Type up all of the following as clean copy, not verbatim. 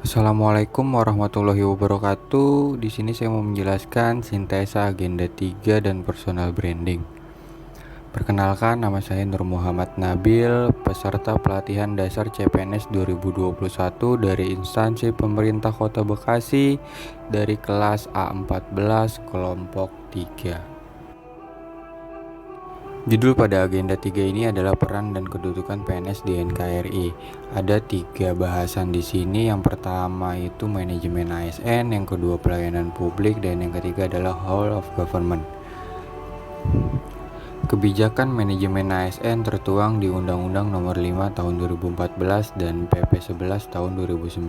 Assalamualaikum warahmatullahi wabarakatuh. Di sini saya mau menjelaskan sintesa agenda 3 dan personal branding. Perkenalkan, nama saya Nur Muhammad Nabil, peserta pelatihan dasar CPNS 2021 dari instansi pemerintah Kota Bekasi dari kelas A14 kelompok 3. Judul pada agenda 3 ini adalah peran dan kedudukan PNS di NKRI. Ada 3 bahasan di sini. Yang pertama itu manajemen ASN, yang kedua pelayanan publik, dan yang ketiga adalah whole of government. Kebijakan manajemen ASN tertuang di Undang-Undang Nomor 5 Tahun 2014 dan PP 11 Tahun 2019.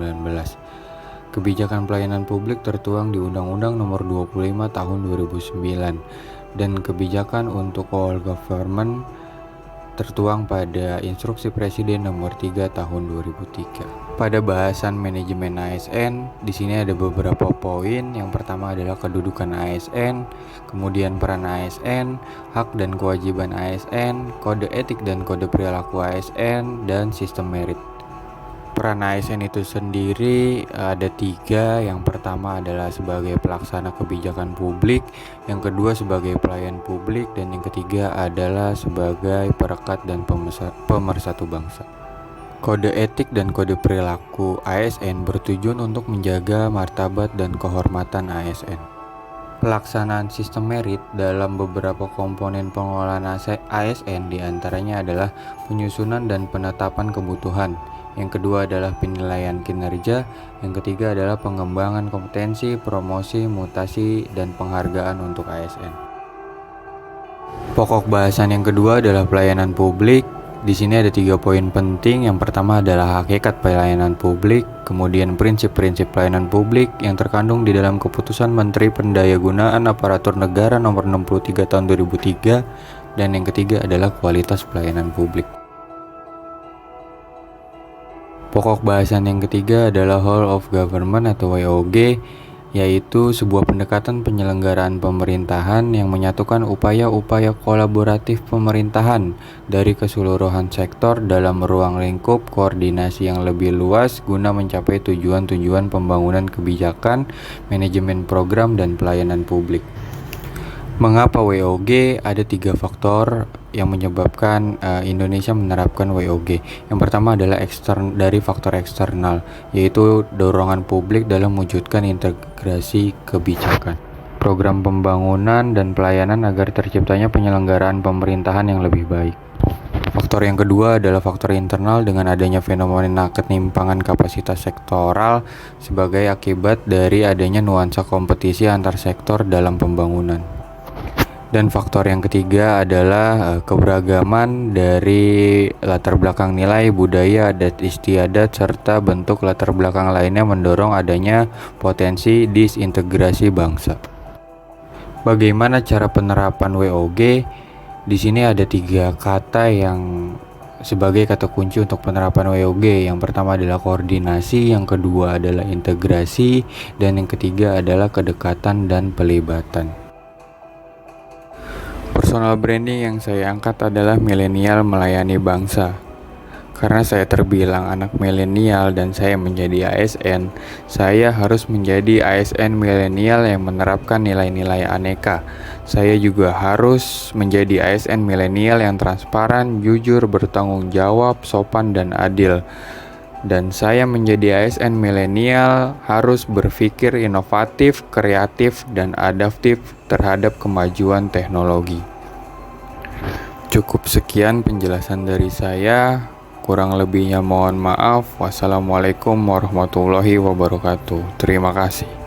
Kebijakan pelayanan publik tertuang di Undang-Undang Nomor 25 Tahun 2009 dan kebijakan untuk all government tertuang pada Instruksi Presiden Nomor 3 Tahun 2003. Pada bahasan manajemen ASN, di sini ada beberapa poin. Yang pertama adalah kedudukan ASN, kemudian peran ASN, hak dan kewajiban ASN, kode etik dan kode perilaku ASN, dan sistem merit. Peran ASN itu sendiri ada 3. Yang pertama adalah sebagai pelaksana kebijakan publik, yang kedua sebagai pelayan publik, dan yang ketiga adalah sebagai perekat dan pemersatu bangsa. Kode etik dan kode perilaku ASN bertujuan untuk menjaga martabat dan kehormatan ASN. Pelaksanaan sistem merit dalam beberapa komponen pengelolaan ASN diantaranya adalah penyusunan dan penetapan kebutuhan. Yang kedua adalah penilaian kinerja, yang ketiga adalah pengembangan kompetensi, promosi, mutasi, dan penghargaan untuk ASN. Pokok bahasan yang kedua adalah pelayanan publik. Di sini ada 3 poin penting. Yang pertama adalah hakikat pelayanan publik, kemudian prinsip-prinsip pelayanan publik yang terkandung di dalam Keputusan Menteri Pendayagunaan Aparatur Negara Nomor 63 Tahun 2003, dan yang ketiga adalah kualitas pelayanan publik. Pokok bahasan yang ketiga adalah whole of government atau WOG, yaitu sebuah pendekatan penyelenggaraan pemerintahan yang menyatukan upaya-upaya kolaboratif pemerintahan dari keseluruhan sektor dalam ruang lingkup koordinasi yang lebih luas guna mencapai tujuan-tujuan pembangunan kebijakan, manajemen program, dan pelayanan publik. Mengapa WOG? Ada 3 faktor yang menyebabkan Indonesia menerapkan WOG. Yang pertama adalah dari faktor eksternal, yaitu dorongan publik dalam mewujudkan integrasi kebijakan, program pembangunan dan pelayanan agar terciptanya penyelenggaraan pemerintahan yang lebih baik. Faktor yang kedua adalah faktor internal dengan adanya fenomena ketimpangan kapasitas sektoral sebagai akibat dari adanya nuansa kompetisi antar sektor dalam pembangunan. Dan faktor yang ketiga adalah keberagaman dari latar belakang nilai, budaya, adat istiadat, serta bentuk latar belakang lainnya mendorong adanya potensi disintegrasi bangsa. Bagaimana cara penerapan WOG? Di sini ada 3 kata yang sebagai kata kunci untuk penerapan WOG. Yang pertama adalah koordinasi, yang kedua adalah integrasi, dan yang ketiga adalah kedekatan dan pelibatan. Personal branding yang saya angkat adalah milenial melayani bangsa. Karena saya terbilang anak milenial dan saya menjadi ASN, saya harus menjadi ASN milenial yang menerapkan nilai-nilai aneka. Saya juga harus menjadi ASN milenial yang transparan, jujur, bertanggung jawab, sopan, dan adil. Dan saya menjadi ASN milenial harus berpikir inovatif, kreatif, dan adaptif terhadap kemajuan teknologi. Cukup sekian penjelasan dari saya. Kurang lebihnya mohon maaf. Wassalamualaikum warahmatullahi wabarakatuh. Terima kasih.